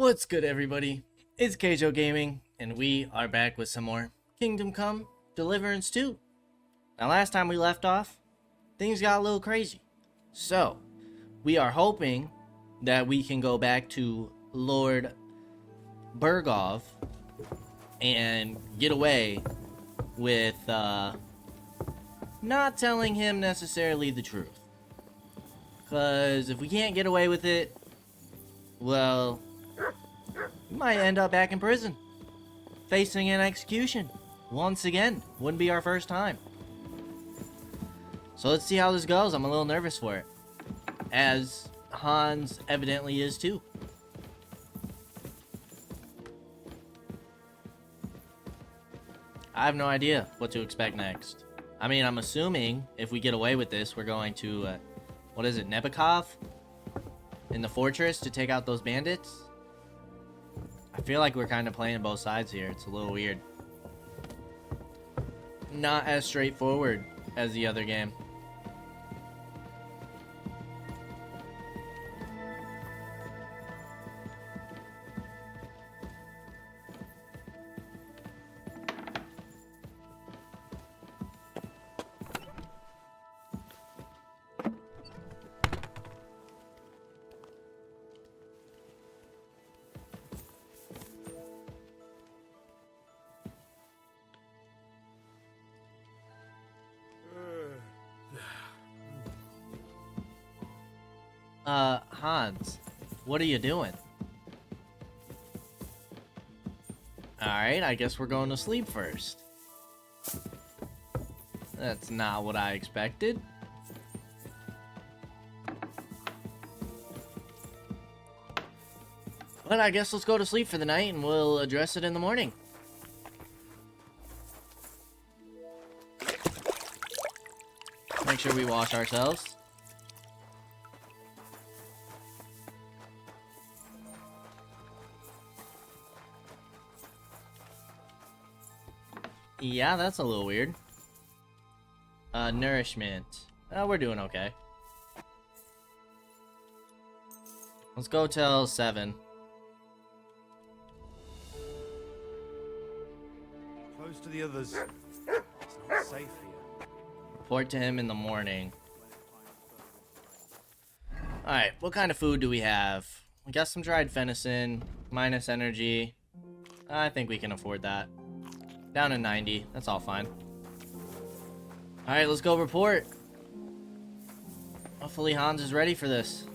What's good, everybody? It's Kaige-O Gaming, and we are back with some more Kingdom Come Deliverance 2. Now, last time we left off, things got a little crazy. So, we are hoping that we can go back to Lord Bergow and get away with not telling him necessarily the truth. Because if we can't get away with it, well, we might end up back in prison, facing an execution once again. Wouldn't be our first time. So let's see how this goes. I'm a little nervous for it, as Hans evidently is too. I have no idea what to expect next. I mean, I'm assuming if we get away with this, we're going to, what is it, Nebakov? In the fortress to take out those bandits? I feel like we're kind of playing both sides here. It's a little weird. Not as straightforward as the other game. Hans, what are you doing? Alright, I guess we're going to sleep first. That's not what I expected. But I guess let's go to sleep for the night and we'll address it in the morning. Make sure we wash ourselves. Yeah, that's a little weird. Nourishment. We're doing okay. Let's go till 7. Close to the others. It's not safe here. Report to him in the morning. Alright, what kind of food do we have? We got some dried venison, minus energy. I think we can afford that. Down to 90. That's all fine. Alright, let's go report. Hopefully Hans is ready for this.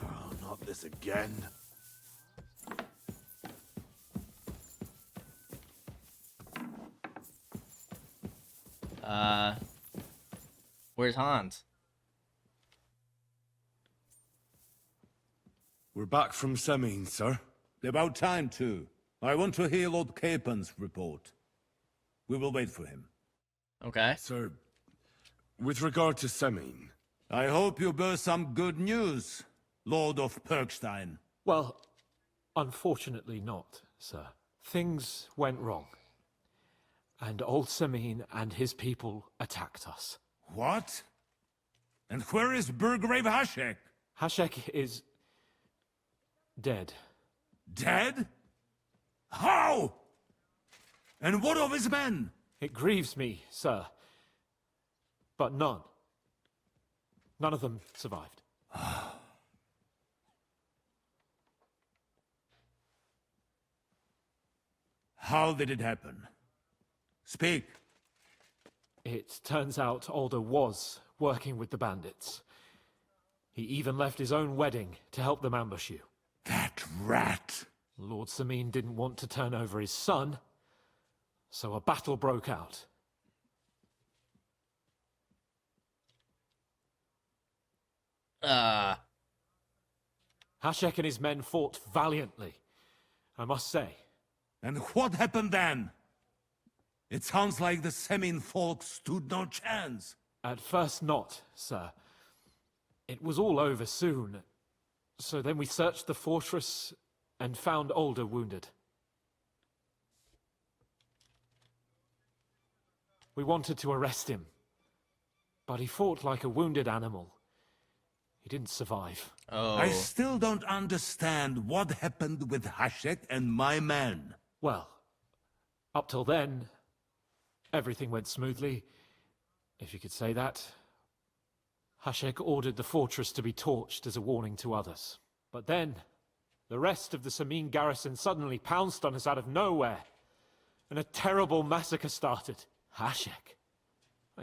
Oh, not this again. Where's Hans? We're back from Semin, sir. About time, too. I want to hear Lord Capen's report. We will wait for him. Okay. Sir, with regard to Semin, I hope you bear some good news, Lord of Perkstein. Well, unfortunately not, sir. Things went wrong. And old Semin and his people attacked us. What? And where is Burgrave Hashek? Hashek is... dead. Dead? How? And what of his men? It grieves me, sir. But none. None of them survived. How did it happen? Speak. It turns out Alder was working with the bandits. He even left his own wedding to help them ambush you. That rat! Lord Semin didn't want to turn over his son, so a battle broke out. Hashek and his men fought valiantly, I must say. And what happened then? It sounds like the Semin folk stood no chance. At first not, sir. It was all over soon. So then we searched the fortress and found Older wounded. We wanted to arrest him, but he fought like a wounded animal. He didn't survive. Oh. I still don't understand what happened with Hashek and my men. Well, up till then, everything went smoothly, if you could say that. Hashek ordered the fortress to be torched as a warning to others. But then, the rest of the Samin garrison suddenly pounced on us out of nowhere, and a terrible massacre started. Hashek?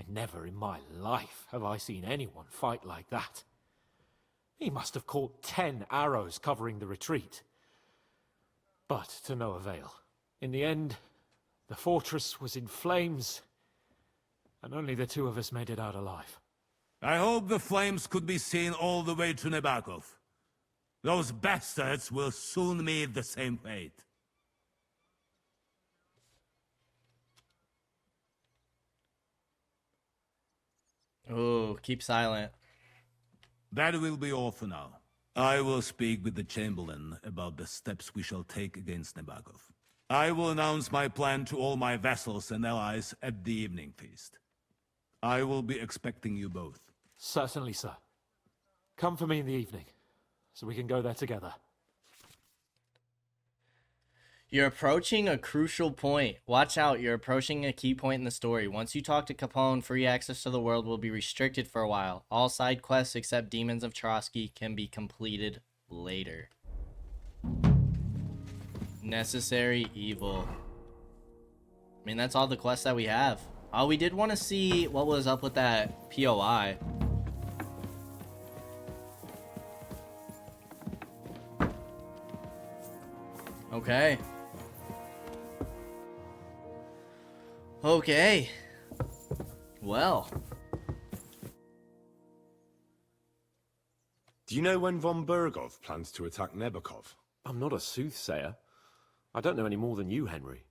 Never in my life have I seen anyone fight like that. He must have caught 10 arrows covering the retreat. But to no avail. In the end, the fortress was in flames, and only the two of us made it out alive. I hope the flames could be seen all the way to Nebakov. Those bastards will soon meet the same fate. Oh, keep silent. That will be all for now. I will speak with the Chamberlain about the steps we shall take against Nebakov. I will announce my plan to all my vassals and allies at the evening feast. I will be expecting you both. Certainly, sir. Come for me in the evening, so we can go there together. You're approaching a crucial point. Watch out, you're approaching a key point in the story. Once you talk to Capone, free access to the world will be restricted for a while. All side quests except Demons of Trotsky can be completed later. Necessary evil. I mean, that's all the quests that we have. Oh, we did want to see what was up with that POI. Okay. Okay. Well. Do you know when von Bergow plans to attack Nebakov? I'm not a soothsayer. I don't know any more than you, Henry.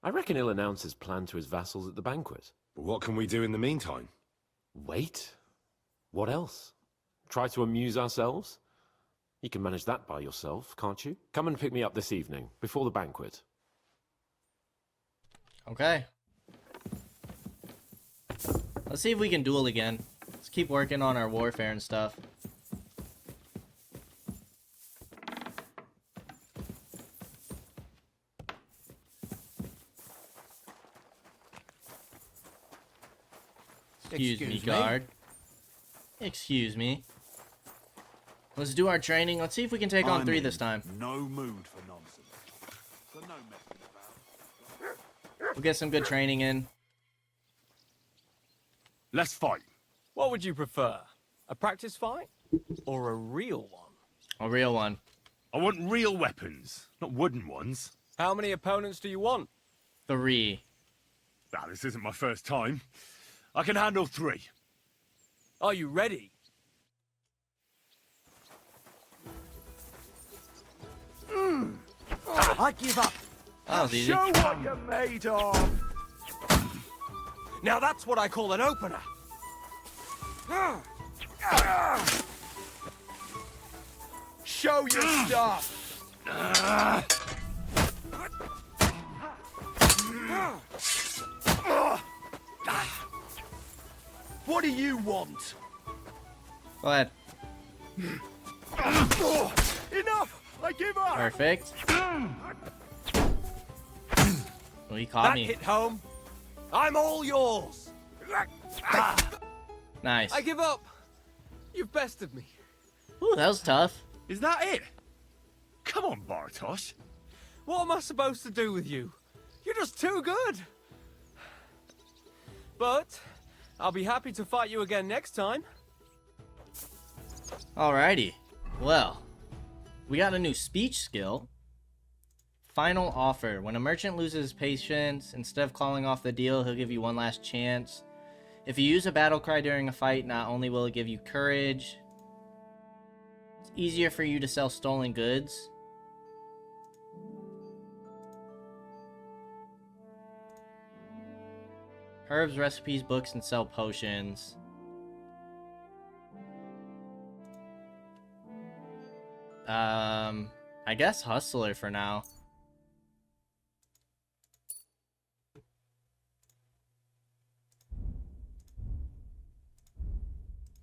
I reckon he'll announce his plan to his vassals at the banquet. But what can we do in the meantime? Wait? What else? Try to amuse ourselves? You can manage that by yourself, can't you? Come and pick me up this evening, before the banquet. Okay. Let's see if we can duel again. Let's keep working on our warfare and stuff. Excuse me, guard. Excuse me. Let's do our training. Let's see if we can take on 3 this time. No mood for nonsense. So no messing about. We'll get some good training in. Let's fight. What would you prefer? A practice fight? Or a real one? A real one. I want real weapons, not wooden ones. How many opponents do you want? 3. Ah, this isn't my first time. I can handle 3. Are you ready? I give up. That was easy. Show what you're made of. Now that's what I call an opener. Show your stuff. What do you want? Go ahead. Enough! I give up. Perfect. Oh, he caught That me. hit home. I'm all yours. Nice. I give up. You've bested me. Ooh, that was tough. Is that it? Come on, Bartosz. What am I supposed to do with you? You're just too good. But I'll be happy to fight you again next time. Alrighty. Well, we got a new speech skill. Final offer. When a merchant loses patience, instead of calling off the deal, he'll give you one last chance. If you use a battle cry during a fight, not only will it give you courage, it's easier for you to sell stolen goods. Herbs, recipes, books, and sell potions. I guess Hustler for now.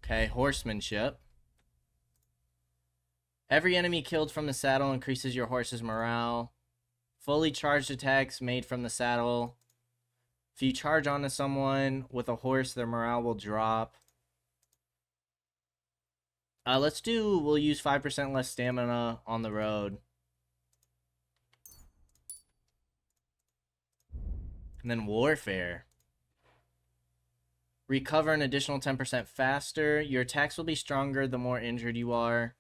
Okay, Horsemanship. Every enemy killed from the saddle increases your horse's morale. Fully charged attacks made from the saddle. If you charge onto someone with a horse, their morale will drop. We'll use 5% less stamina on the road. And then Warfare. Recover an additional 10% faster. Your attacks will be stronger the more injured you are.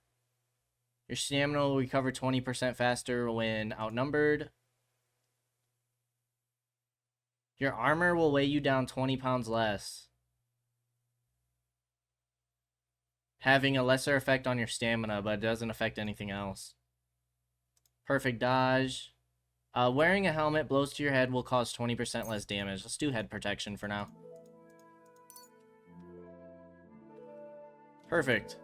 Your stamina will recover 20% faster when outnumbered. Your armor will weigh you down 20 pounds less, having a lesser effect on your stamina, but it doesn't affect anything else. Perfect dodge. Wearing a helmet blows to your head will cause 20% less damage. Let's do head protection for now. Perfect.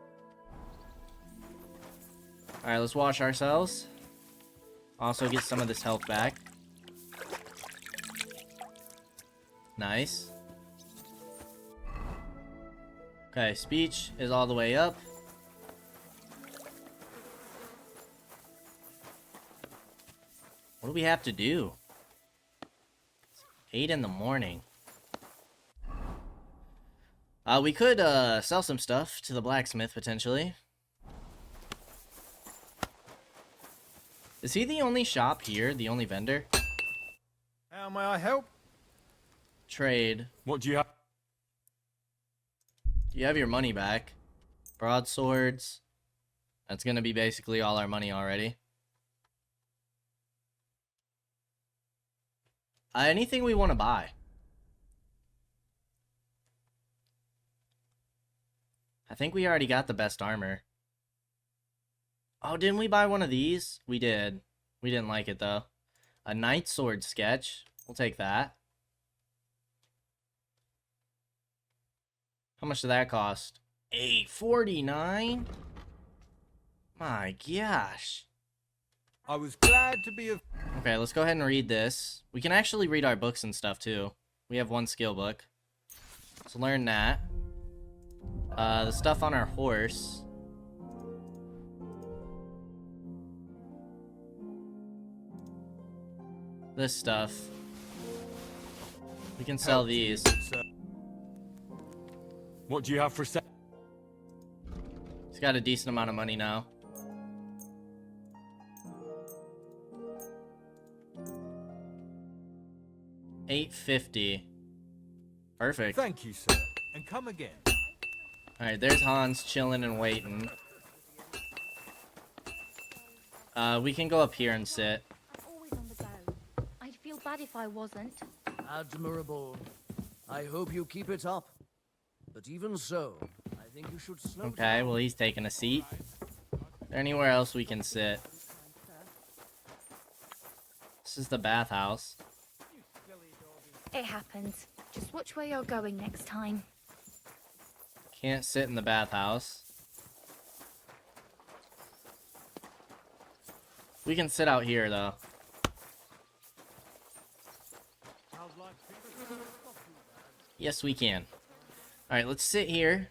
Alright, let's wash ourselves. Also get some of this health back. Nice. Okay, speech is all the way up. What do we have to do? It's 8 in the morning. We could sell some stuff to the blacksmith potentially. Is he the only shop here? The only vendor? How may I help? Trade. What do you have? You have your money back. Broadswords. That's gonna be basically all our money already. Anything we want to buy? I think we already got the best armor. Oh, didn't we buy one of these? We did. We didn't like it though. A knight sword sketch. We'll take that. How much did that cost? $8.49? My gosh. I was glad to be of... Okay, let's go ahead and read this. We can actually read our books and stuff too. We have one skill book. Let's learn that. The stuff on our horse. This stuff. We can sell these. What do you have for sale? He's got a decent amount of money now. $8.50. Perfect. Thank you, sir. And come again. Alright, there's Hans chilling and waiting. We can go up here and sit. I'm always on the go. I'd feel bad if I wasn't. Admirable. I hope you keep it up. But even so, I think you should slow Okay, down. well he's taking a seat. Is there anywhere else we can sit? This is the bathhouse. It happens. Just watch where you're going next time. Can't sit in the bathhouse. We can sit out here though. Yes, we can. Alright, let's sit here.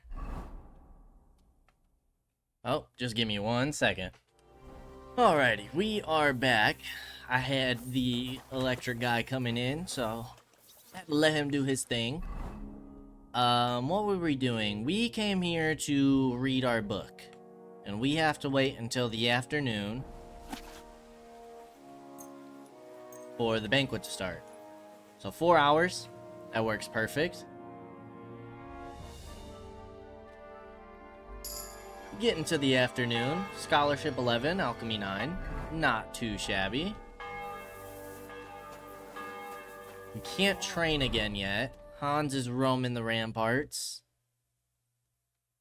Oh, just give me 1 second. Alrighty, we are back. I had the electric guy coming in, so I had to let him do his thing. What were we doing? We came here to read our book. And we have to wait until the afternoon for the banquet to start. So 4 hours. That works perfect. Getting to the afternoon. Scholarship 11, Alchemy 9. Not too shabby. We can't train again yet. Hans is roaming the ramparts.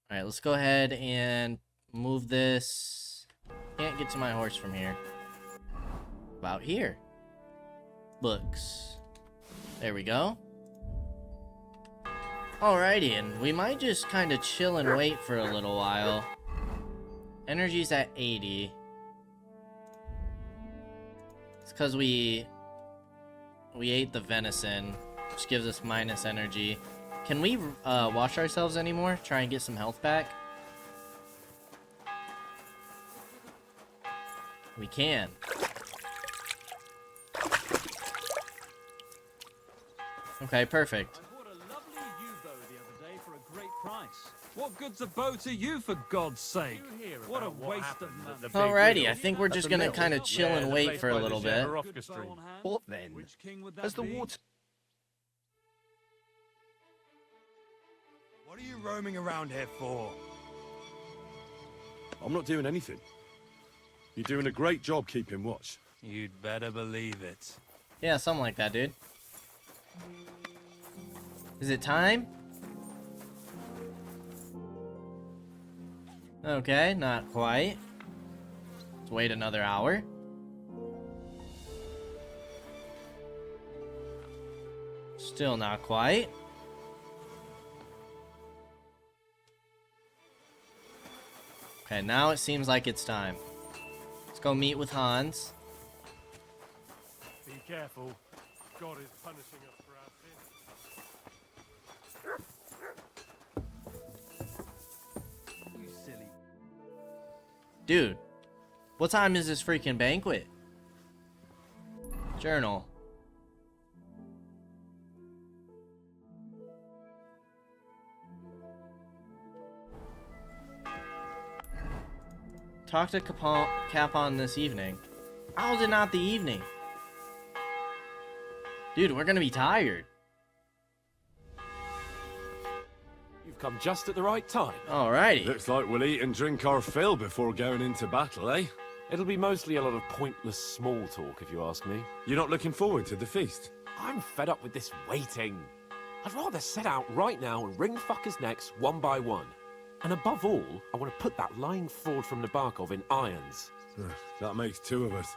Alright, let's go ahead and move this. Can't get to my horse from here. About here. Books. There we go. Alrighty, and we might just kind of chill and wait for a little while. Energy's at 80. It's because we ate the venison, which gives us minus energy. Can we wash ourselves anymore? Try and get some health back? We can. Okay, perfect. I bought a lovely yew-bow the other day for a great price. What good's a bow to you, for God's sake? What a waste of money. Alrighty, I think we're just gonna kind of chill and wait for a little bit. What then? Which king would As that the be? water. What are you roaming around here for? I'm not doing anything. You're doing a great job keeping watch. You'd better believe it. Yeah, something like that, dude. Is it time? Okay, not quite. Let's wait another hour. Still not quite. Okay, now it seems like it's time. Let's go meet with Hans. Be careful. God is punishing us for our sins. You silly. Dude, what time is this freaking banquet? Journal. Talk to Capon this evening. How is it not the evening? Dude, we're gonna be tired. You've come just at the right time. Alrighty. Looks like we'll eat and drink our fill before going into battle, eh? It'll be mostly a lot of pointless small talk, if you ask me. You're not looking forward to the feast? I'm fed up with this waiting. I'd rather set out right now and wring fuckers' necks one by one. And above all, I want to put that lying fraud from Nabokov in irons. That makes two of us.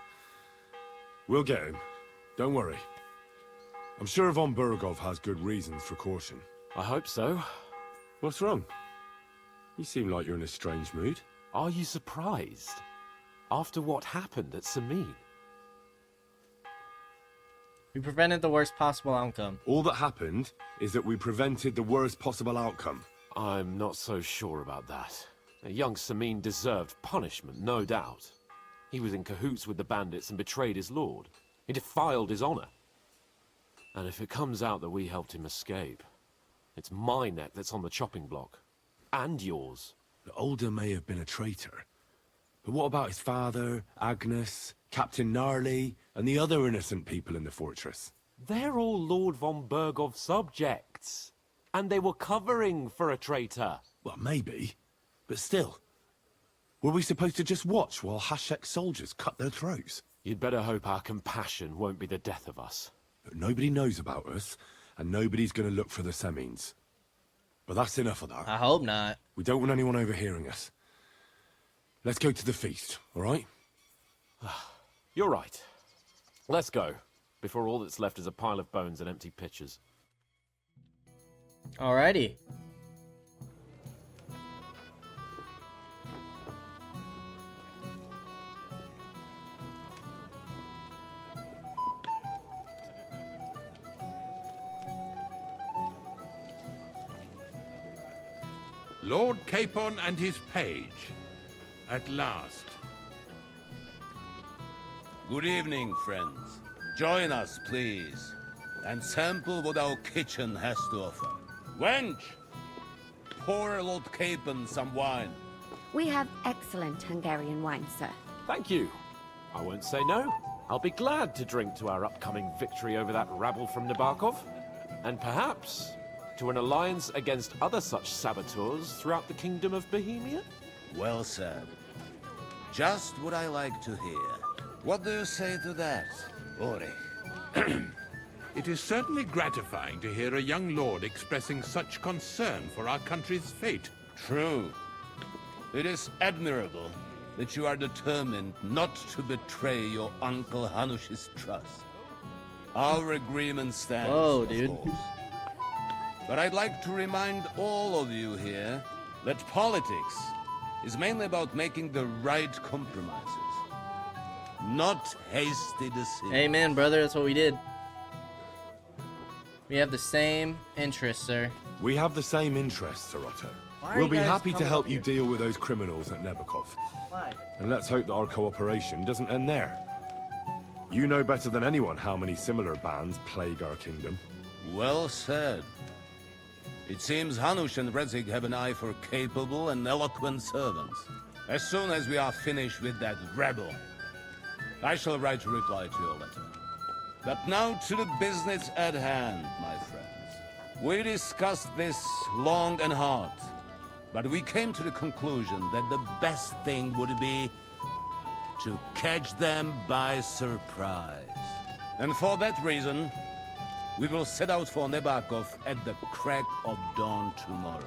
We'll get him. Don't worry. I'm sure von Bergow has good reasons for caution. I hope so. What's wrong? You seem like you're in a strange mood. Are you surprised? After what happened at Samin? We prevented the worst possible outcome. All that happened is that we prevented the worst possible outcome. I'm not so sure about that. Young Samin deserved punishment, no doubt. He was in cahoots with the bandits and betrayed his lord. He defiled his honor. And if it comes out that we helped him escape, it's my neck that's on the chopping block. And yours. The Older may have been a traitor. But what about his father, Agnes, Captain Gnarly, and the other innocent people in the fortress? They're all Lord von Bergow subjects. And they were covering for a traitor. Well, maybe. But still. Were we supposed to just watch while Hashek's soldiers cut their throats? You'd better hope our compassion won't be the death of us. But nobody knows about us, and nobody's going to look for the Semines. But that's enough of that. I hope not. We don't want anyone overhearing us. Let's go to the feast, all right? You're right. Let's go, before all that's left is a pile of bones and empty pitchers. Alrighty. Lord Capon and his page. At last. Good evening, friends. Join us, please, and sample what our kitchen has to offer. Wench, pour Lord Capon some wine. We have excellent Hungarian wine, sir. Thank you. I won't say no. I'll be glad to drink to our upcoming victory over that rabble from Nabokov. And perhaps to an alliance against other such saboteurs throughout the kingdom of Bohemia? Well said. Just what I like to hear. What do you say to that, Ulrich? It is certainly gratifying to hear a young lord expressing such concern for our country's fate. True. It is admirable that you are determined not to betray your Uncle Hanush's trust. Our agreement stands, Whoa, of dude. course. But I'd like to remind all of you here that politics is mainly about making the right compromises, not hasty decisions. Amen, brother. That's what we did. We have the same interests, sir. We have the same interests, Sir Otto. Why are We'll you be guys happy to coming help up you here? deal with those criminals at Nebakov. Why? And let's hope that our cooperation doesn't end there. You know better than anyone how many similar bands plague our kingdom. Well said. It seems Hanush and Rezig have an eye for capable and eloquent servants. As soon as we are finished with that rebel, I shall write a reply to your letter. But now to the business at hand, my friends. We discussed this long and hard, but we came to the conclusion that the best thing would be to catch them by surprise. And for that reason, we will set out for Nebakov at the crack of dawn tomorrow.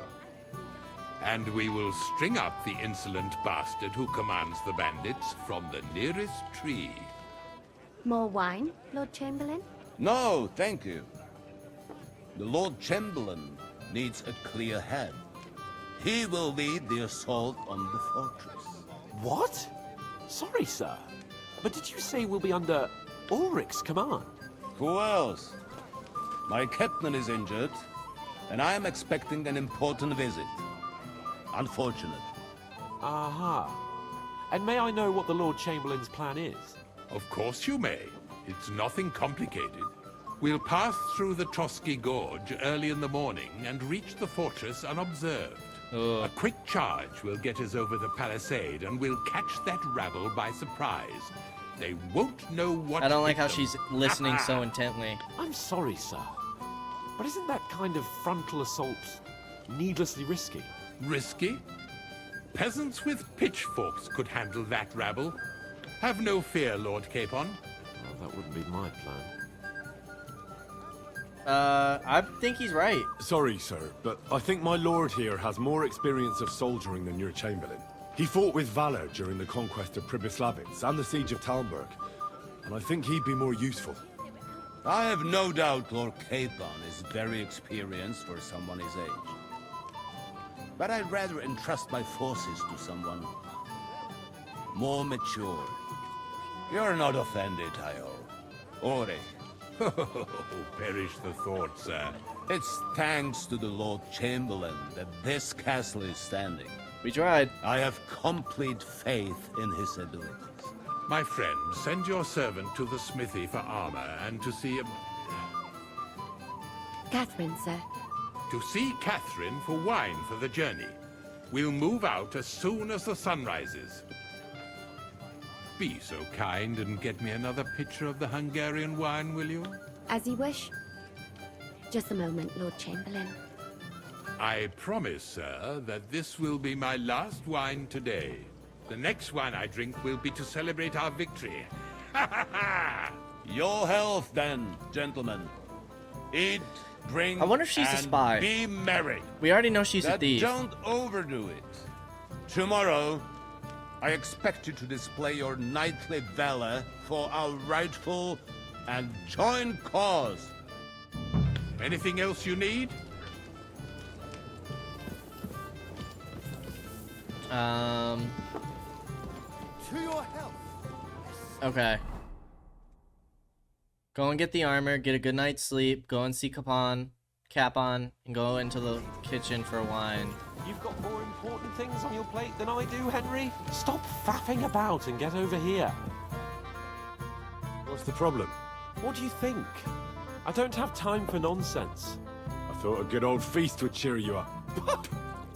And we will string up the insolent bastard who commands the bandits from the nearest tree. More wine, Lord Chamberlain? No, thank you. The Lord Chamberlain needs a clear head. He will lead the assault on the fortress. What? Sorry, sir. But did you say we'll be under Ulrich's command? Who else? My captain is injured, and I am expecting an important visit. Unfortunate. Aha. And may I know what the Lord Chamberlain's plan is? Of course you may. It's nothing complicated. We'll pass through the Trotsky Gorge early in the morning and reach the fortress unobserved. Ugh. A quick charge will get us over the palisade and we'll catch that rabble by surprise. They won't know what I don't like hit how them. she's listening so intently. I'm sorry, sir. But isn't that kind of frontal assault needlessly risky? Risky? Peasants with pitchforks could handle that rabble. Have no fear, Lord Capon. Well, that wouldn't be my plan. I think he's right. Sorry, sir, but I think my lord here has more experience of soldiering than your Chamberlain. He fought with valor during the conquest of Pribyslavitz and the siege of Talmberg, and I think he'd be more useful. I have no doubt Lord Capon is very experienced for someone his age. But I'd rather entrust my forces to someone more mature. You're not offended, I hope. Ore. Oh, perish the thought, sir. It's thanks to the Lord Chamberlain that this castle is standing. We tried. I have complete faith in his abilities. My friend, send your servant to the smithy for armor and to see Catherine, sir. Catherine for wine for the journey. We'll move out as soon as the sun rises. Be so kind and get me another pitcher of the Hungarian wine, will you? As you wish. Just a moment, Lord Chamberlain. I promise, sir, that this will be my last wine today. The next wine I drink will be to celebrate our victory. Ha ha ha! Your health, then, gentlemen. Eat, drink, I wonder if she's a and spy. be merry. We already know she's a But thief. don't overdo it. Tomorrow, I expect you to display your knightly valor for our rightful and joint cause. Anything else you need? To your health. Okay. Go and get the armor, get a good night's sleep, go and see Capon, and go into the kitchen for wine. You've got more important things on your plate than I do, Henry. Stop faffing about and get over here. What's the problem? What do you think? I don't have time for nonsense. I thought a good old feast would cheer you up. What?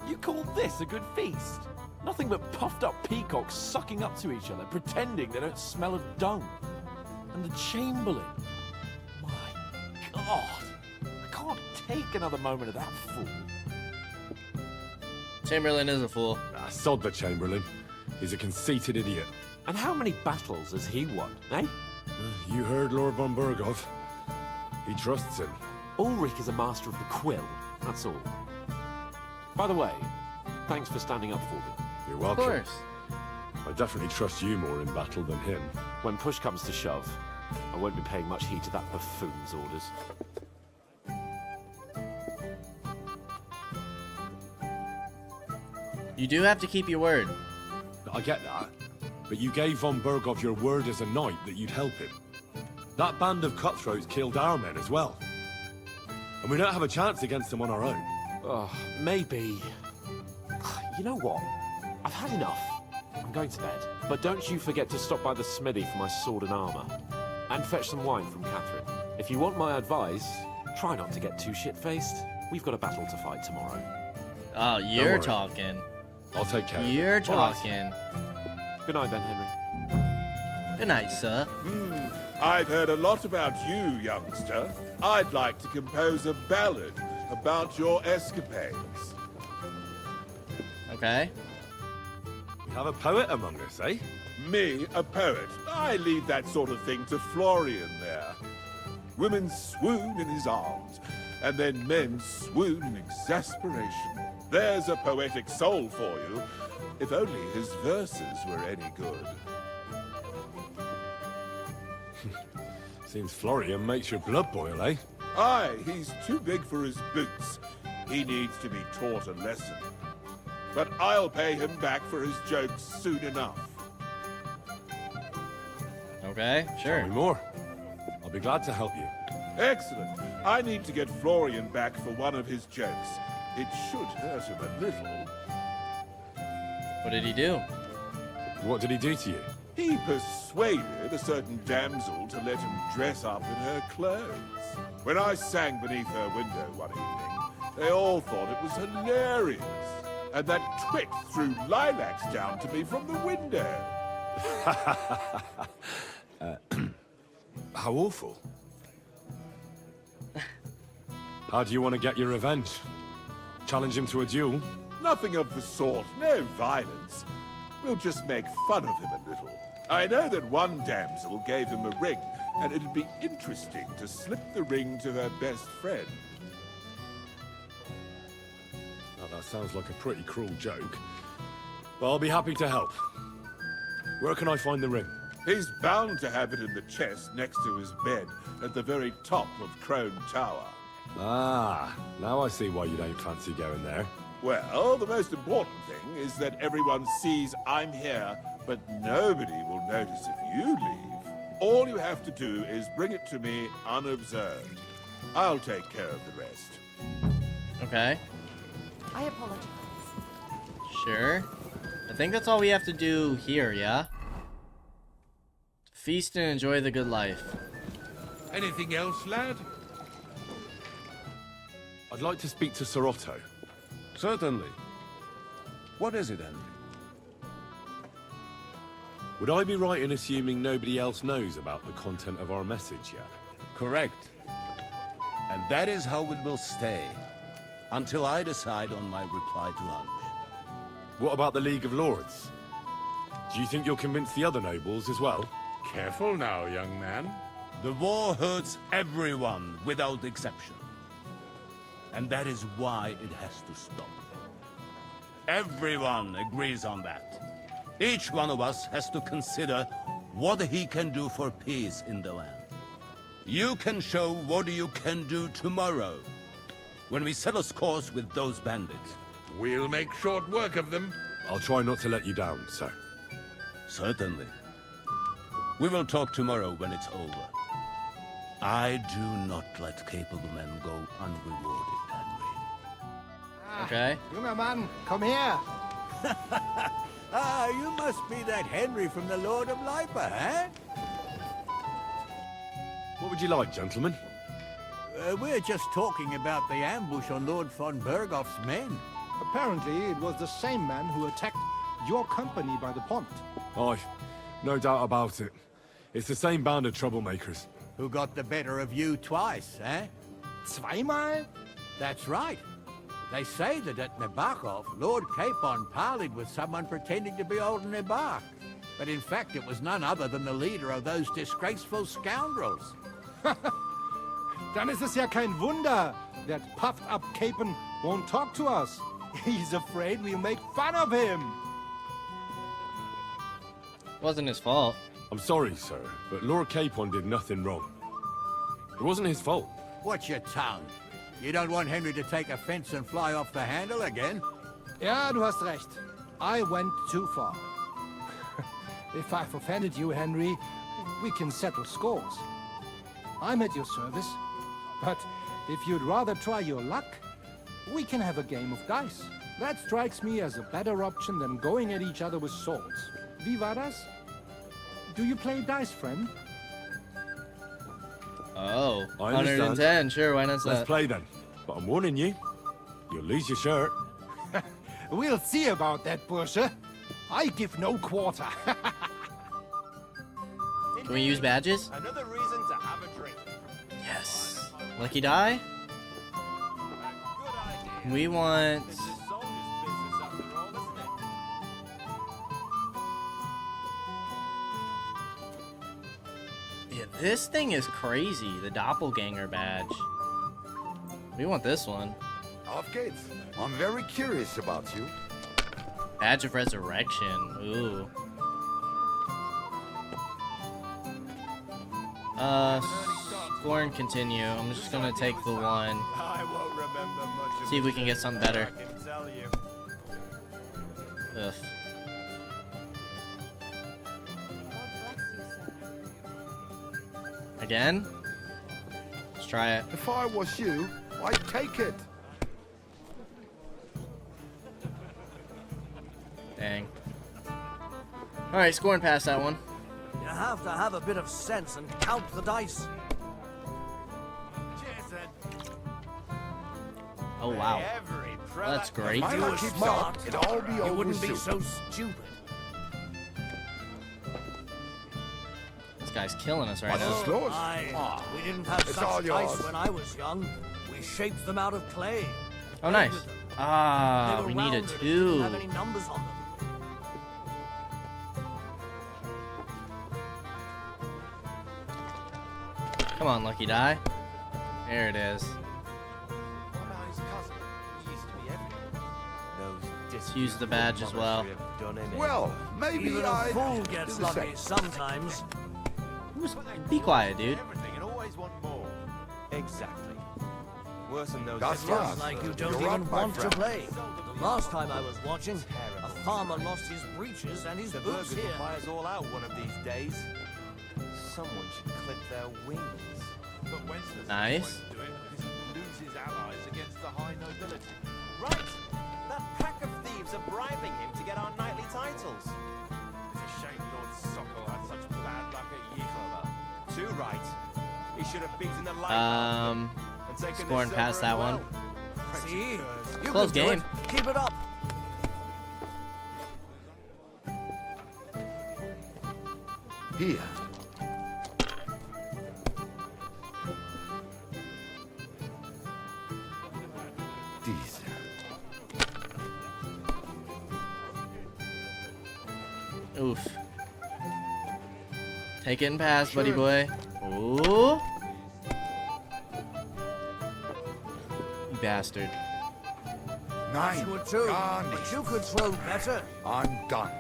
You call this a good feast? Nothing but puffed up peacocks sucking up to each other, pretending they don't smell of dung. And the Chamberlain. My God. I can't take another moment of that fool. Chamberlain is a fool. Ah, sod the Chamberlain. He's a conceited idiot. And how many battles has he won, eh? You heard Lord von Bergow. He trusts him. Ulrich is a master of the quill, that's all. By the way, thanks for standing up for me. You're Of welcome. course. I definitely trust you more in battle than him. When push comes to shove, I won't be paying much heed to that buffoon's orders. You do have to keep your word. I get that, but you gave von Bergow your word as a knight that you'd help him. That band of cutthroats killed our men as well. And we don't have a chance against them on our own. Oh, maybe. You know what? I've had enough. I'm going to bed. But don't you forget to stop by the smithy for my sword and armor. And fetch some wine from Catherine. If you want my advice, try not to get too shit-faced. We've got a battle to fight tomorrow. Oh, you're talking. I'll take care of it. You're talking. Good night then, Henry. Good night, sir. I've heard a lot about you, youngster. I'd like to compose a ballad about your escapades. Okay. We have a poet among us, eh? Me, a poet. I leave that sort of thing to Florian there. Women swoon in his arms, and then men swoon in exasperation. There's a poetic soul for you, if only his verses were any good. Seems Florian makes your blood boil, eh? Aye, he's too big for his boots. He needs to be taught a lesson. But I'll pay him back for his jokes soon enough. Okay, sure. Tell me more. I'll be glad to help you. Excellent. I need to get Florian back for one of his jokes. It should hurt him a little. What did he do? What did he do to you? He persuaded a certain damsel to let him dress up in her clothes. When I sang beneath her window one evening, they all thought it was hilarious. And that twit threw lilacs down to me from the window. How awful. How do you want to get your revenge? Challenge him to a duel? Nothing of the sort. No violence. We'll just make fun of him a little. I know that one damsel gave him a ring, and it'd be interesting to slip the ring to her best friend. Now, that sounds like a pretty cruel joke. But I'll be happy to help. Where can I find the ring? He's bound to have it in the chest next to his bed at the very top of Crone Tower. Ah, now I see why you don't fancy going there. Well, the most important thing is that everyone sees I'm here, but nobody will notice if you leave. All you have to do is bring it to me unobserved. I'll take care of the rest. Okay, I apologize. sure. I think that's all we have to do here, yeah? Feast and enjoy the good life. Anything else, lad? I'd like to speak to Sir Otto. Certainly. What is it, Henry? Would I be right in assuming nobody else knows about the content of our message yet? Correct. And that is how it will stay, until I decide on my reply to Hunch. What about the League of Lords? Do you think you'll convince the other nobles as well? Careful now, young man. The war hurts everyone without exception. And that is why it has to stop. Everyone agrees on that. Each one of us has to consider what he can do for peace in the land. You can show what you can do tomorrow, when we settle scores with those bandits. We'll make short work of them. I'll try not to let you down, sir. Certainly. We will talk tomorrow when it's over. I do not let capable men go unrewarded, Henry. Okay. Junger Mann, komm her! You must be that Henry from the Lord of Lipa, eh? What would you like, gentlemen? We're just talking about the ambush on Lord von Bergow's men. Apparently, it was the same man who attacked your company by the pond. Aye, no doubt about it. It's the same band of troublemakers. Who got the better of you twice, eh? Zweimal? That's right. They say that at Nabokov, Lord Capon parleyed with someone pretending to be old Nebach. But in fact, it was none other than the leader of those disgraceful scoundrels. Dann ist es ja kein Wunder that puffed-up Capon won't talk to us. He's afraid we'll make fun of him. Wasn't his fault. I'm sorry, sir, but Lord Capon did nothing wrong. It wasn't his fault. Watch your tongue. You don't want Henry to take offense and fly off the handle again? Ja, du hast recht. I went too far. If I've offended you, Henry, we can settle scores. I'm at your service. But if you'd rather try your luck, we can have a game of dice. That strikes me as a better option than going at each other with swords. Wie war das? Do you play dice, friend? Oh, I understand. 110. Sure, why not? Let's play then. But I'm warning you, you'll lose your shirt. We'll see about that, Bursche. I give no quarter. Can we use badges? Another reason to have a drink. Yes. Lucky die? We want... Yeah, this thing is crazy. The doppelganger badge. We want this one. Auf geht's. I'm very curious about you. Badge of Resurrection. Ooh. Score and continue. I'm just gonna take the one. I won't remember much of See if we can get something better. I can tell you. Ugh. Again? Let's try it. If I was you, I'd take it. Dang. Alright, scoring past that one. You have to have a bit of sense and count the dice. Oh wow. That's great. If I keep smart, it'll all be over You wouldn't be soon. so stupid. This guy's killing us right What's now. the score? We didn't have It's all such dice yours. when I was young. We shaped them out of clay. Oh nice. Ah, They were we need a rounded and didn't have 2. any numbers on them. Come on, Lucky Die. There it is. Let's use the badge as well. Well, maybe Even a I fool gets do the lucky same. sometimes. Be quiet, dude. Everything and always want more. Exactly. Worse than those. That's Feels right. like you don't You're even right, my want to friend. play. The last time I was watching, a farmer lost his breeches and his The boots burgers will here. buy us all out one of these days. Someone should clip their wings. But when's the Nice. point to do it? Because he loses allies against the high nobility. Right. That pack of thieves are bribing him to get our knightly titles. It's a shame Lord Sokol had such bad luck at Yekova. Too right. He should have beaten the light and taken Scoring the past silver that as one. well. See? You Close can do game. it. Keep it up. Here. Diese. Oof. Take it and pass, buddy boy. Ooh. You bastard. Nein, Good too, gar but nicht. you could throw better. I'm done.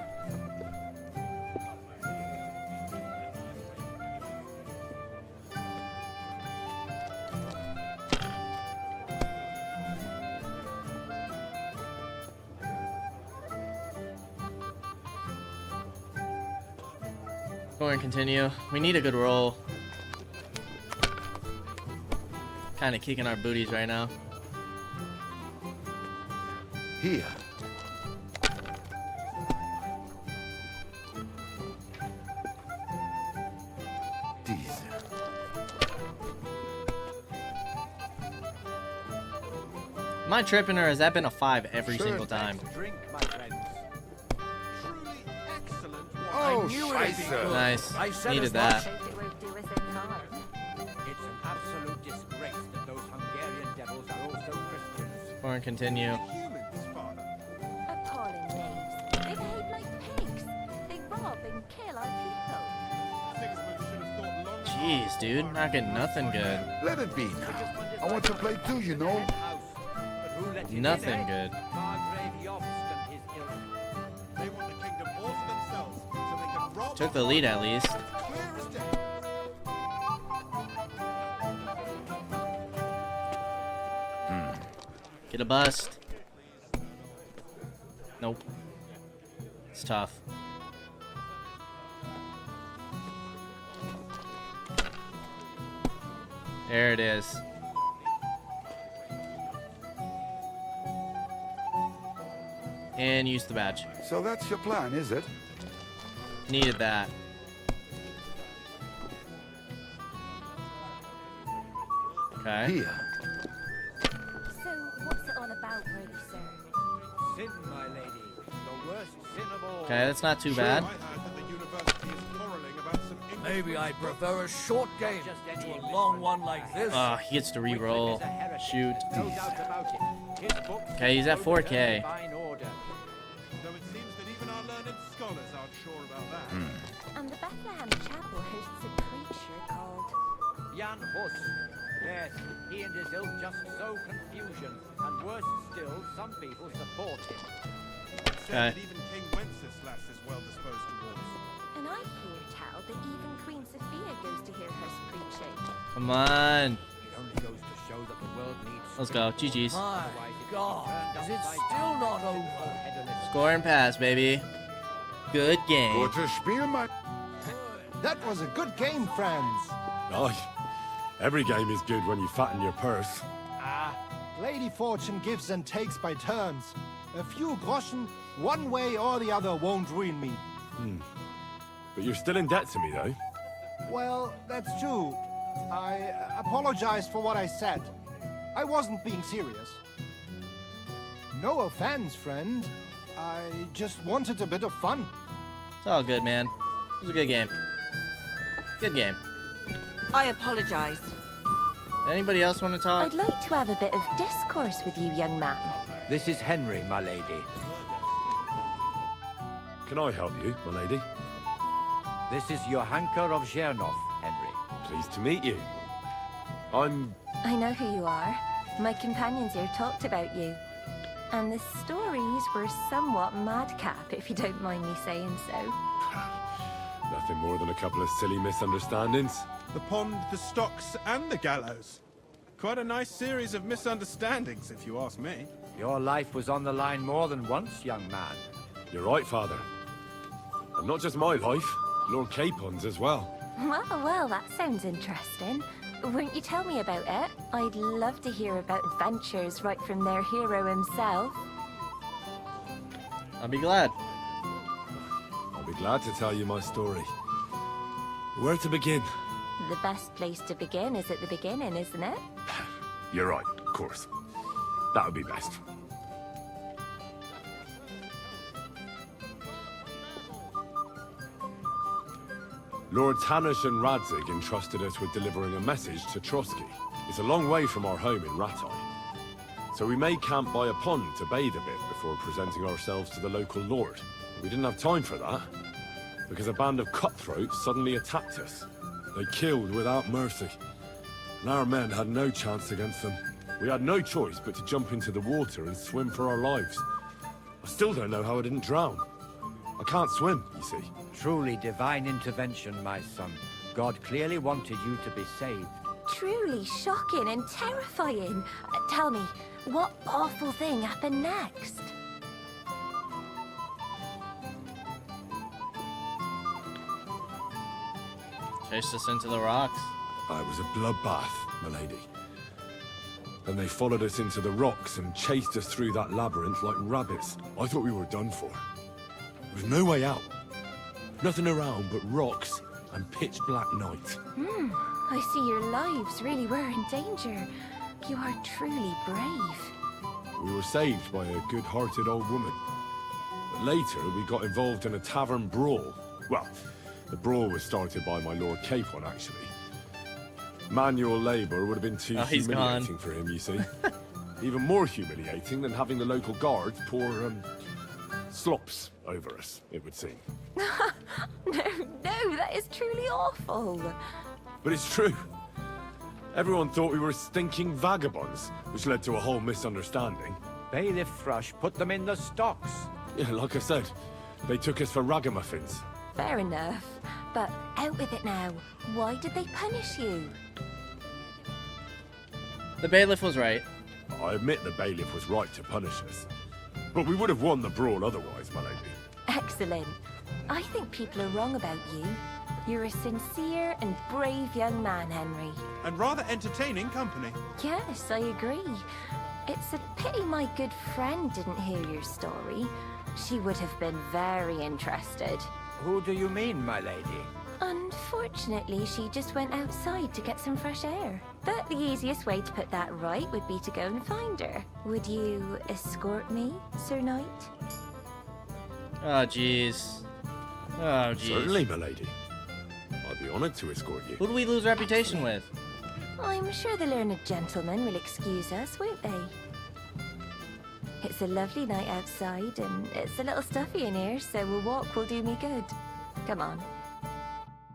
Go and continue. We need a good roll. Kind of kicking our booties right now. Here. Diese. Am I tripping or has that been a 5 every Sure, single time? Drink, my friends. Truly excellent wine. Oh, knew it'd be scheiße. good. Nice. I said Needed as that. much. It's an absolute disgrace that those Hungarian devils are also Christians. Go and continue. Humans, Father. Appalling names. They behave like pigs. They rob and kill our people. Sigismund should have thought long. Jeez, dude. Not getting nothing good. Let it be now. I want to play too, you know. But who let him Nothing in, eh? good. Margrave Jobst and his ilk. They want the kingdom all to themselves, so they can rob. Took the lead at least. Clear as day. Get a bust. Nope. It's tough. There it is. And use the badge. So that's your plan, is it? Needed that. Okay. Here. So, what's it all about, worthy sir? Sin, my lady. The worst sin of all. Okay, that's not too bad. Maybe I prefer a short game to a long one like this. He gets to re-roll. Shoot. No doubt about it. His books Okay, he's at 4K. fine order. Though it seems that even our learned scholars aren't sure about that. And the Bethlehem Chapel hosts a preacher called... Jan Hus. Yes, he and his ilk just sow confusion. And worse still, some people support him. Okay. Even King Wenceslas is well disposed towards. And I hear tell that even Queen Sophia goes to hear her preaching. Come on. It only goes to show that the world needs... Let's go. GG's. My God, is it still not over? Score and pass, baby. Good game. Gutes Spiel, my... That was a good game, friends. Aye. Every game is good when you fatten your purse. Lady Fortune gives and takes by turns. A few groschen, one way or the other, won't ruin me. But you're still in debt to me, though. Well, that's true. I apologize for what I said. I wasn't being serious. No offense, friend. I just wanted a bit of fun. It's all good, man. It was a good game. Good game. I apologize. Anybody else want to talk? I'd like to have a bit of discourse with you, young man. This is Henry, my lady. Can I help you, my lady? This is Johanka of Zhernov, Henry. Pleased to meet you. I'm... I know who you are. My companions here talked about you. And the stories were somewhat madcap, if you don't mind me saying so. Nothing more than a couple of silly misunderstandings. The pond, the stocks, and the gallows. Quite a nice series of misunderstandings, if you ask me. Your life was on the line more than once, young man. You're right, Father. And not just my life, Lord Capon's as well. Well, that sounds interesting. Won't you tell me about it? I'd love to hear about adventures right from their hero himself. I'll be glad. I'll be glad to tell you my story. Where to begin? The best place to begin is at the beginning, isn't it? You're right, of course. That would be best. Lords Hanush and Radzig entrusted us with delivering a message to Trotsky. It's a long way from our home in Ratai. So we made camp by a pond to bathe a bit before presenting ourselves to the local lord. We didn't have time for that, because a band of cutthroats suddenly attacked us. They killed without mercy, and our men had no chance against them. We had no choice but to jump into the water and swim for our lives. I still don't know how I didn't drown. I can't swim, you see. Truly divine intervention, my son. God clearly wanted you to be saved. Truly shocking and terrifying. Tell me, what awful thing happened next? Chased us into the rocks. It was a bloodbath, my lady. Then they followed us into the rocks and chased us through that labyrinth like rabbits. I thought we were done for. There was no way out. Nothing around but rocks and pitch black night. I see your lives really were in danger. You are truly brave. We were saved by a good-hearted old woman. But later, we got involved in a tavern brawl. Well, the brawl was started by my Lord Capon, actually. Manual labor would have been too humiliating for him, you see. Even more humiliating than having the local guards pour, slops over us, it would seem. No, that is truly awful. But it's true. Everyone thought we were stinking vagabonds, which led to a whole misunderstanding. Bailiff Thrush put them in the stocks. Yeah, like I said, they took us for ragamuffins. Fair enough. But out with it now. Why did they punish you? The bailiff was right. I admit the bailiff was right to punish us. But we would have won the brawl otherwise, my lady. Excellent. I think people are wrong about you. You're a sincere and brave young man, Henry. And rather entertaining company. Yes, I agree. It's a pity my good friend didn't hear your story. She would have been very interested. Who do you mean, my lady? Unfortunately, she just went outside to get some fresh air. But the easiest way to put that right would be to go and find her. Would you escort me, Sir Knight? Oh, jeez. Oh, jeez. Certainly, my lady. I'd be honored to escort you. Who do we lose reputation with? I'm sure the learned gentlemen will excuse us, won't they? It's a lovely night outside, and it's a little stuffy in here, so a walk will do me good. Come on.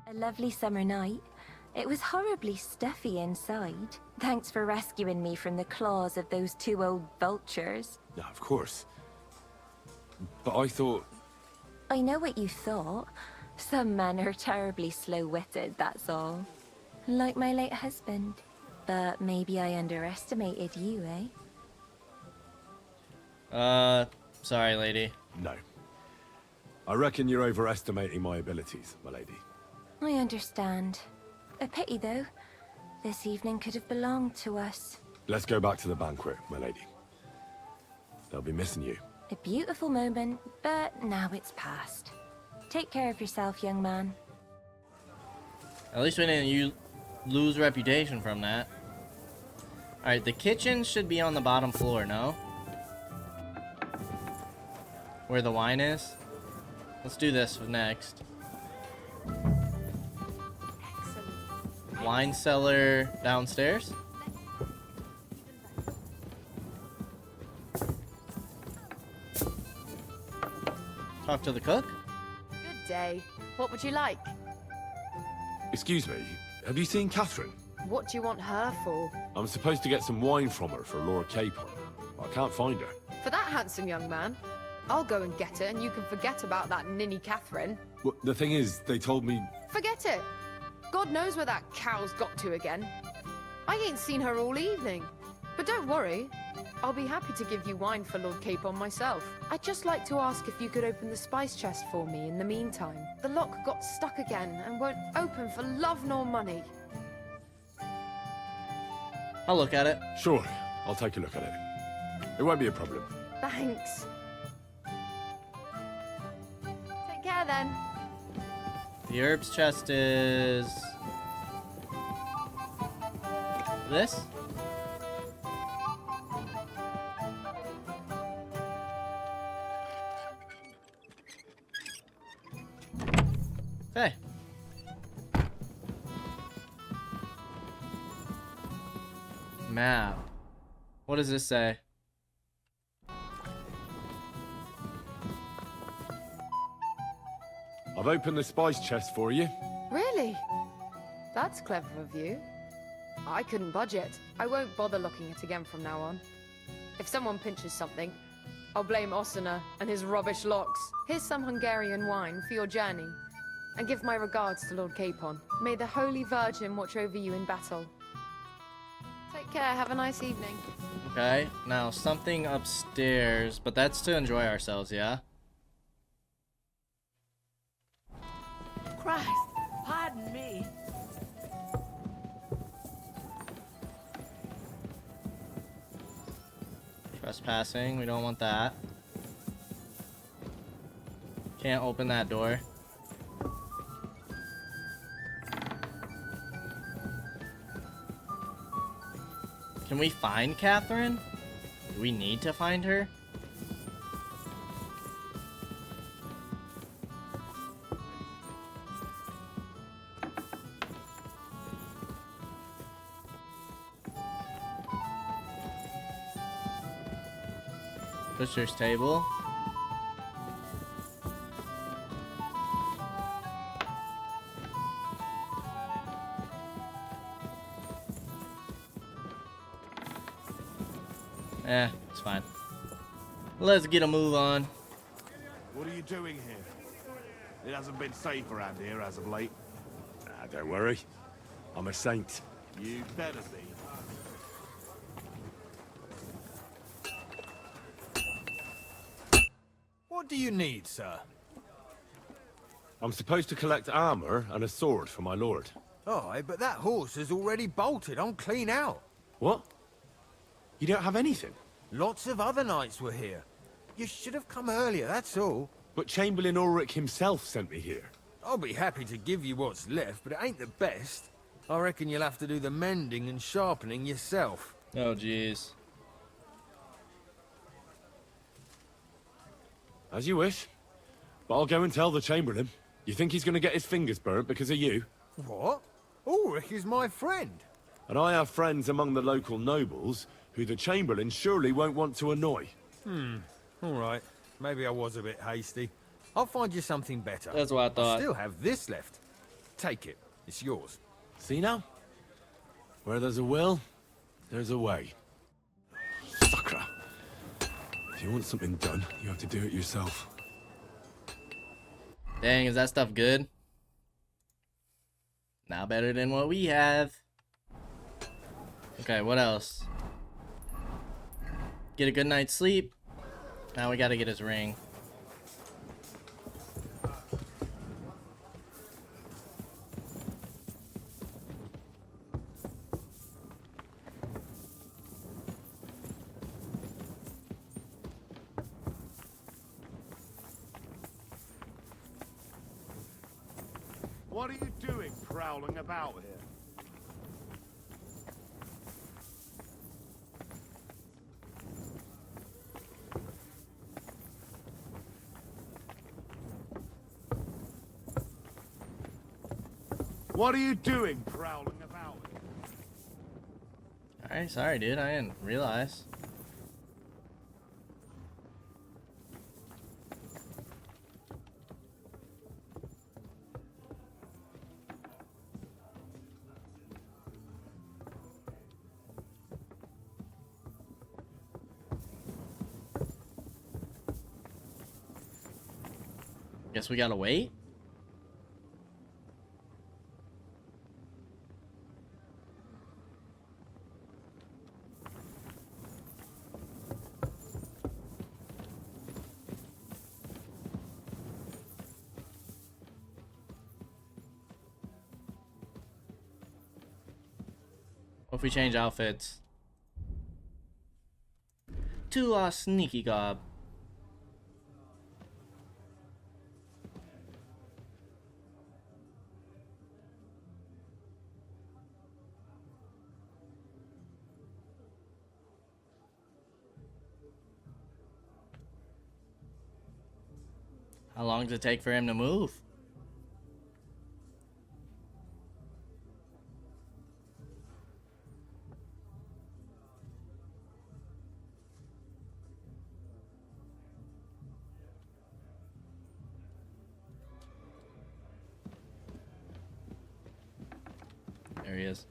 A lovely summer night. It was horribly stuffy inside. Thanks for rescuing me from the claws of those two old vultures. No, of course. But I thought... I know what you thought. Some men are terribly slow-witted, that's all. Like my late husband. But maybe I underestimated you, eh? Sorry, lady. No. I reckon you're overestimating my abilities, my lady. I understand. A pity, though. This evening could have belonged to us. Let's go back to the banquet, my lady. They'll be missing you. A beautiful moment, but now it's past. Take care of yourself, young man. At least we didn't lose reputation from that. Alright, the kitchen should be on the bottom floor, no? Where the wine is? Let's do this next. Wine cellar downstairs? Talk to the cook? Good day. What would you like? Excuse me, have you seen Catherine? What do you want her for? I'm supposed to get some wine from her for Lord Capon. I can't find her. For that handsome young man? I'll go and get it, and you can forget about that ninny Catherine. Well, the thing is, they told me... Forget it! God knows where that cow's got to again. I ain't seen her all evening. But don't worry. I'll be happy to give you wine for Lord Capon myself. I'd just like to ask if you could open the spice chest for me in the meantime. The lock got stuck again and won't open for love nor money. I'll look at it. Sure, I'll take a look at it. It won't be a problem. Thanks. Take care then. The herbs chest is... this? Okay. Map. What does this say? I've opened the spice chest for you. Really? That's clever of you. I couldn't budget. I won't bother looking it again from now on. If someone pinches something, I'll blame Osina and his rubbish locks. Here's some Hungarian wine for your journey. And give my regards to Lord Capon. May the Holy Virgin watch over you in battle. Take care, have a nice evening. Okay, now something upstairs, but that's to enjoy ourselves, yeah? Christ, pardon me. Trespassing, we don't want that. Can't open that door. Can we find Catherine? Do we need to find her? Butcher's table. It's fine. Let's get a move on. What are you doing here? It hasn't been safe around here as of late. Ah, don't worry. I'm a saint. You better be. do you need, sir? I'm supposed to collect armor and a sword for my lord. Aye, but that horse is already bolted. I'm clean out. What? You don't have anything? Lots of other knights were here. You should have come earlier, that's all. But Chamberlain Ulrich himself sent me here. I'll be happy to give you what's left, but it ain't the best. I reckon you'll have to do the mending and sharpening yourself. Oh, jeez. As you wish. But I'll go and tell the Chamberlain. You think he's going to get his fingers burnt because of you? What? Ulrich is my friend. And I have friends among the local nobles who the Chamberlain surely won't want to annoy. All right. Maybe I was a bit hasty. I'll find you something better. That's what I thought. I still have this left. Take it. It's yours. See now? Where there's a will, there's a way. Sucker. If you want something done, you have to do it yourself. Dang, is that stuff good? Not better than what we have. Okay, what else? Get a good night's sleep. Now we gotta get his ring. What are you doing prowling about here? What are you doing prowling about here? Alright, sorry dude, I didn't realize. Guess we gotta wait? What if we change outfits? To our sneaky gob. How long does it take for him to move? There he is.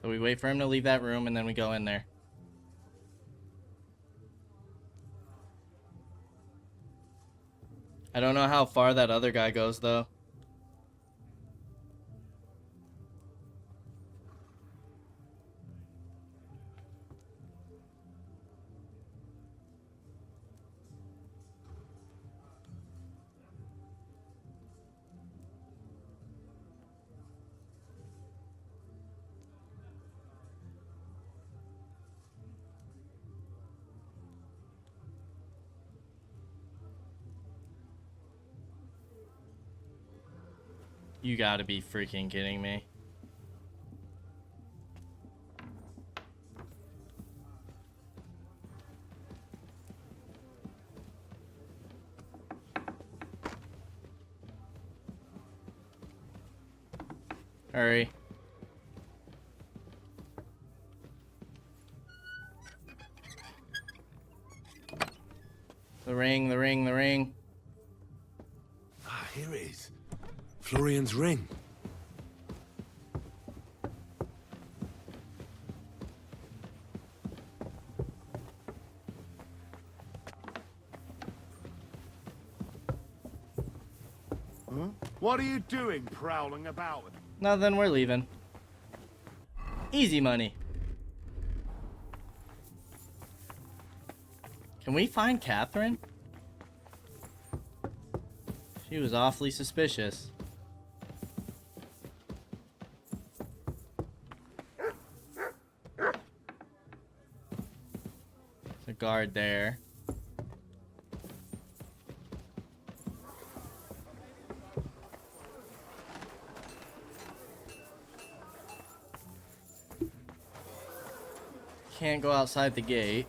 So we wait for him to leave that room and then we go in there. I don't know how far that other guy goes though. You gotta be freaking kidding me. Hurry. The ring, the ring, the ring. Ah, here it is. Florian's ring. Huh? What are you doing prowling about? Nothing, we're leaving. Easy money. Can we find Catherine? She was awfully suspicious. There's a guard there. Can't go outside the gate.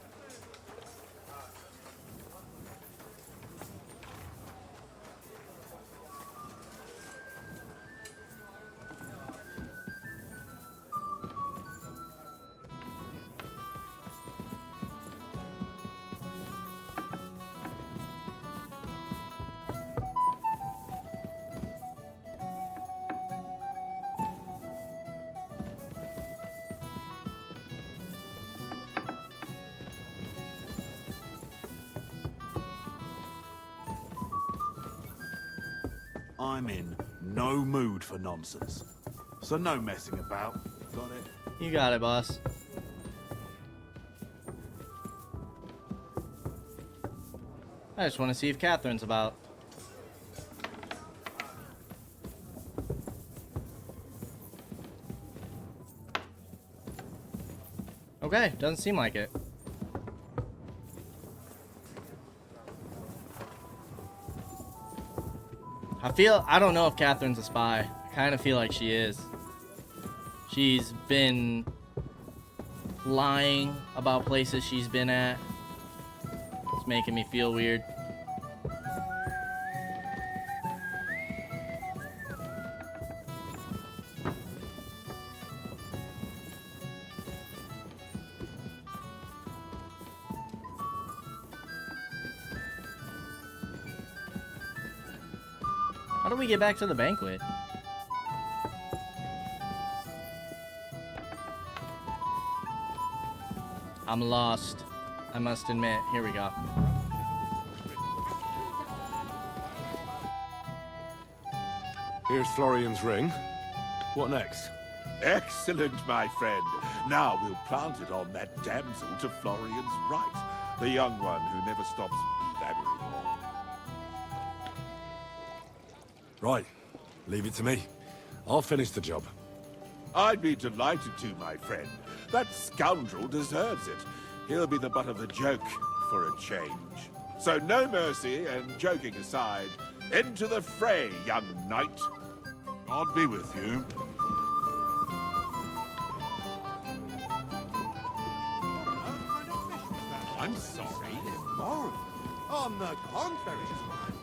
I'm in no mood for nonsense. So no messing about. Got it? You got it, boss. I just want to see if Catherine's about. Okay, doesn't seem like it. I don't know if Catherine's a spy. I kind of feel like she is. She's been lying about places she's been at. It's making me feel weird. How do we get back to the banquet? I'm lost, I must admit. Here we go. Here's Florian's ring. What next? Excellent, my friend. Now we'll plant it on that damsel to Florian's right, the young one who never stops blabbering on. Right. Leave it to me. I'll finish the job. I'd be delighted to, my friend. That scoundrel deserves it. He'll be the butt of the joke for a change. So no mercy, and joking aside, into the fray, young knight. God be with you. I'm sorry. Immoral. On the contrary,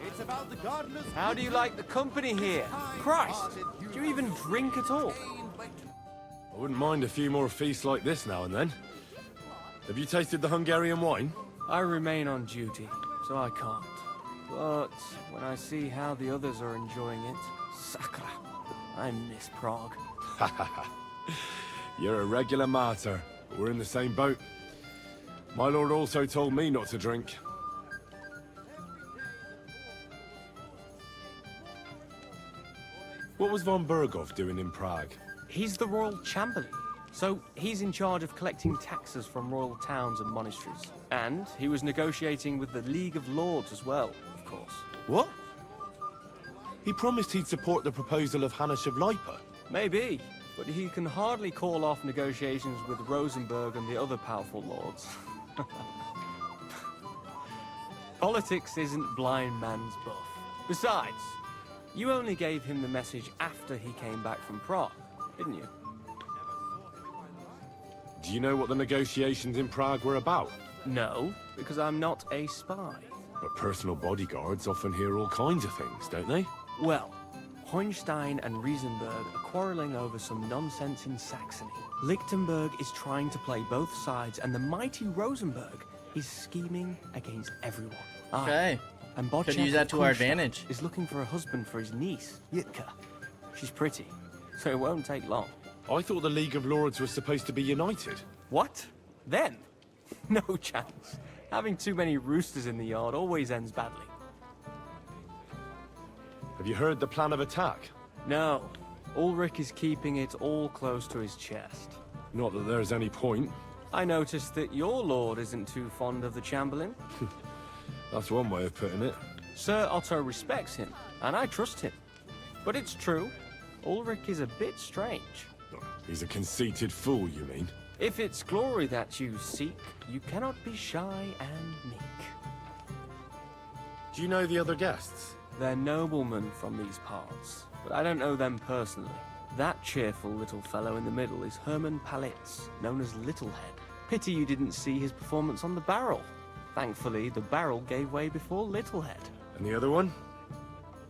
it's about the gardener's... How do you like the company here? Christ, do you even drink at all? I wouldn't mind a few more feasts like this now and then. Have you tasted the Hungarian wine? I remain on duty, so I can't. But when I see how the others are enjoying it, sakra, I miss Prague. You're a regular martyr. We're in the same boat. My lord also told me not to drink. What was von Bergow doing in Prague? He's the royal chamberlain, so he's in charge of collecting taxes from royal towns and monasteries. And he was negotiating with the League of Lords as well, of course. What? He promised he'd support the proposal of Hannes of Lipa. Maybe, but he can hardly call off negotiations with Rosenberg and the other powerful lords. Politics isn't blind man's buff. Besides, You only gave him the message after he came back from Prague, didn't you? Do you know what the negotiations in Prague were about? No, because I'm not a spy. But personal bodyguards often hear all kinds of things, don't they? Well, Hohenstein and Riesenberg are quarreling over some nonsense in Saxony. Lichtenberg is trying to play both sides, and the mighty Rosenberg is scheming against everyone. Okay. And Could use that to our advantage. Is looking for a husband for his niece, Yitka. She's pretty, so it won't take long. I thought the League of Lords was supposed to be united. What? Then? No chance. Having too many roosters in the yard always ends badly. Have you heard the plan of attack? No. Ulrich is keeping it all close to his chest. Not that there's any point. I noticed that your lord isn't too fond of the Chamberlain. That's one way of putting it. Sir Otto respects him, and I trust him. But it's true, Ulrich is a bit strange. He's a conceited fool, you mean? If it's glory that you seek, you cannot be shy and meek. Do you know the other guests? They're noblemen from these parts, but I don't know them personally. That cheerful little fellow in the middle is Hermann Palitz, known as Littlehead. Pity you didn't see his performance on the barrel. Thankfully, the barrel gave way before Littlehead. And the other one?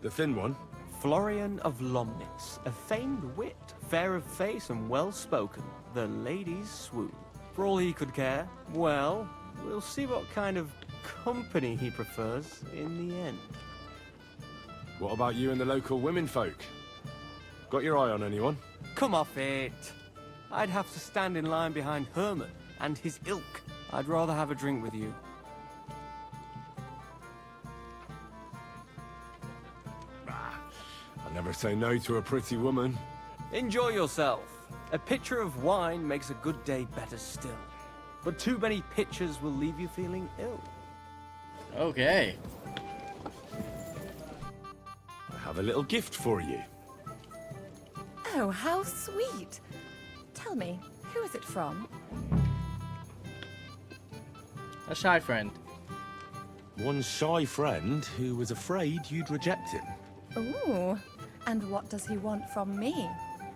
The thin one? Florian of Lomnitz, a famed wit, fair of face and well-spoken. The ladies swoon. For all he could care, well, we'll see what kind of company he prefers in the end. What about you and the local womenfolk? Got your eye on anyone? Come off it. I'd have to stand in line behind Herman and his ilk. I'd rather have a drink with you. I never say no to a pretty woman. Enjoy yourself. A pitcher of wine makes a good day better still. But too many pitchers will leave you feeling ill. Okay. I have a little gift for you. Oh, how sweet. Tell me, who is it from? A shy friend. One shy friend who was afraid you'd reject him. Ooh, and what does he want from me?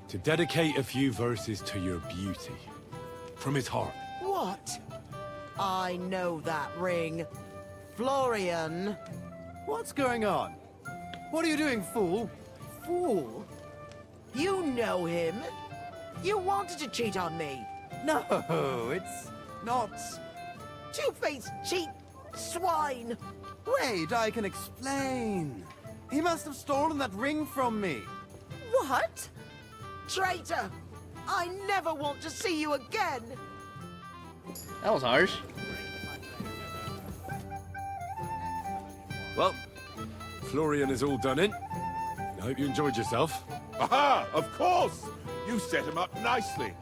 To dedicate a few verses to your beauty. From his heart. What? I know that ring. Florian. What's going on? What are you doing, fool? Fool? You know him. You wanted to cheat on me. No, it's not... Two-faced cheat swine. Wait, I can explain. He must have stolen that ring from me. What? Traitor! I never want to see you again! That was harsh. Well, Florian is all done in. I hope you enjoyed yourself. Aha! Of course! You set him up nicely.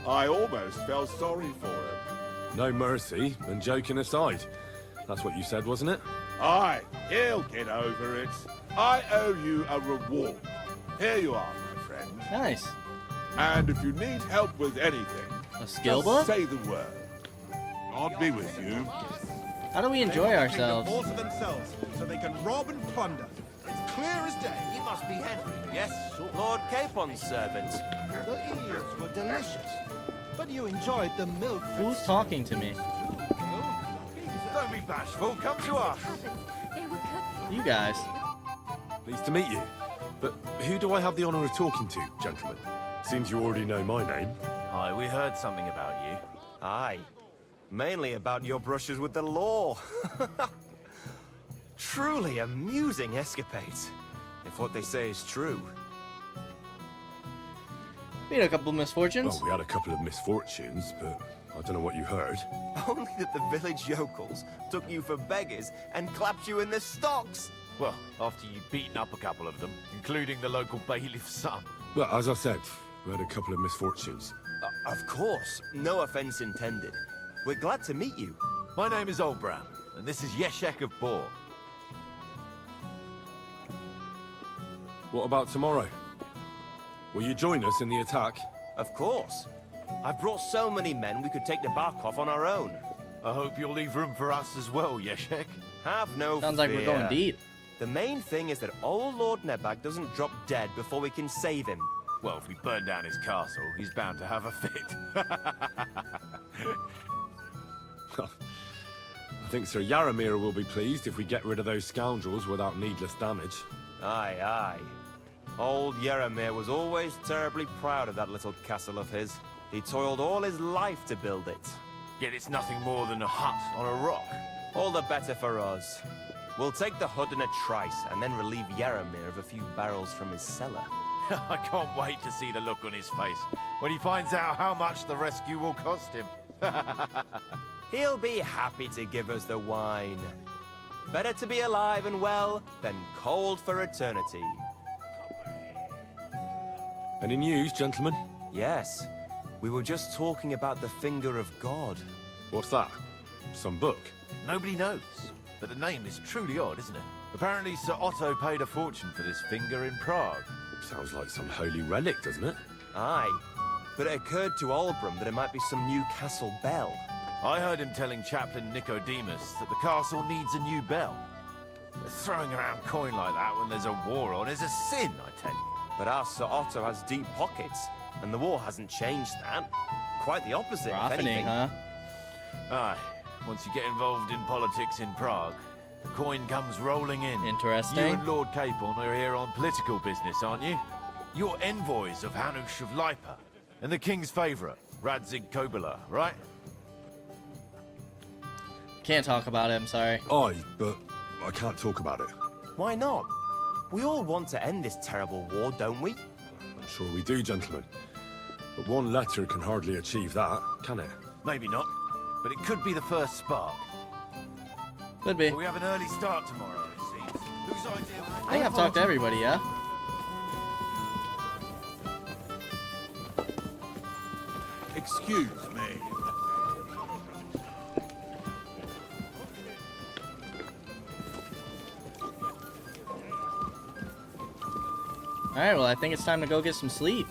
I almost felt sorry for him. No mercy, and joking aside. That's what you said, wasn't it? Aye, he'll get over it. I owe you a reward. Here you are, my friend. Nice. And if you need help with anything, a skill just book? say the word. I'll be with you. How do we enjoy ourselves? All to themselves, so they can rob and plunder. It's clear as day. You must be Henry. Yes, Lord Capon's servant. The eels were delicious, but you enjoyed the milk. Who's talking to me? Don't be bashful, come to us. You guys. Pleased to meet you. But who do I have the honor of talking to, gentlemen? Seems you already know my name. Aye, we heard something about you. Aye. Mainly about your brushes with the law. Truly amusing escapades. If what they say is true. We had a couple of misfortunes. Well, we had a couple of misfortunes, but I don't know what you heard. Only that the village yokels took you for beggars and clapped you in the stocks. Well, after you'd beaten up a couple of them, including the local bailiff's son. Well, as I said, we had a couple of misfortunes. Of course, no offense intended. We're glad to meet you. My name is Olbram, and this is Yeshek of Bor. What about tomorrow? Will you join us in the attack? Of course. I've brought so many men we could take the Barkov on our own. I hope you'll leave room for us as well, Yeshek. Have no Sounds fear. like we're going deep. The main thing is that old Lord Nebag doesn't drop dead before we can save him. Well, if we burn down his castle, he's bound to have a fit. I think Sir Yaramir will be pleased if we get rid of those scoundrels without needless damage. Aye, aye. Old Yaramir was always terribly proud of that little castle of his. He toiled all his life to build it. Yet it's nothing more than a hut on a rock. All the better for us. We'll take the hut in a trice, and then relieve Yaramir of a few barrels from his cellar. I can't wait to see the look on his face when he finds out how much the rescue will cost him. He'll be happy to give us the wine. Better to be alive and well than cold for eternity. Any news, gentlemen? Yes. We were just talking about the Finger of God. What's that? Some book? Nobody knows, but the name is truly odd, isn't it? Apparently Sir Otto paid a fortune for this finger in Prague. Sounds like some holy relic, doesn't it? Aye, but it occurred to Olbram that it might be some new castle bell. I heard him telling Chaplain Nicodemus that the castle needs a new bell. Throwing around coin like that when there's a war on is a sin, I tell you. But our Sir Otto has deep pockets, and the war hasn't changed that. Quite the opposite, if anything. huh? Aye, once you get involved in politics in Prague, the coin comes rolling in. Interesting. You and Lord Capon are here on political business, aren't you? You're envoys of Hanush of Lipa, and the king's favourite, Radzig Kobyla, right? Can't talk about it, I'm sorry. Aye, but I can't talk about it. Why not? We all want to end this terrible war, don't we? I'm sure we do, gentlemen. But one letter can hardly achieve that, can it? Maybe not, but it could be the first spark. Could be. But we have an early start tomorrow, it seems. Whose idea was I think I've talked to everybody, yeah? Excuse me. Alright, well, I think it's time to go get some sleep.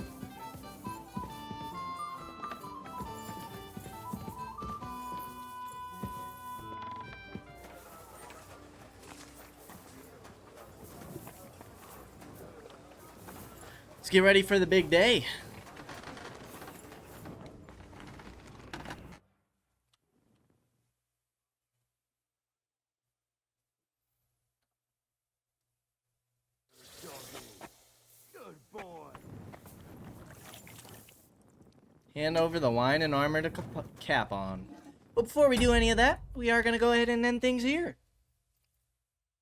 Let's get ready for the big day. Hand over the wine and armor to Cap on. But before we do any of that, we are going to go ahead and end things here.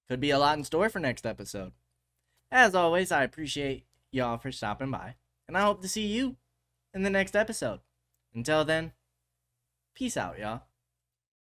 Could be a lot in store for next episode. As always, I appreciate y'all for stopping by, and I hope to see you in the next episode. Until then, peace out, y'all.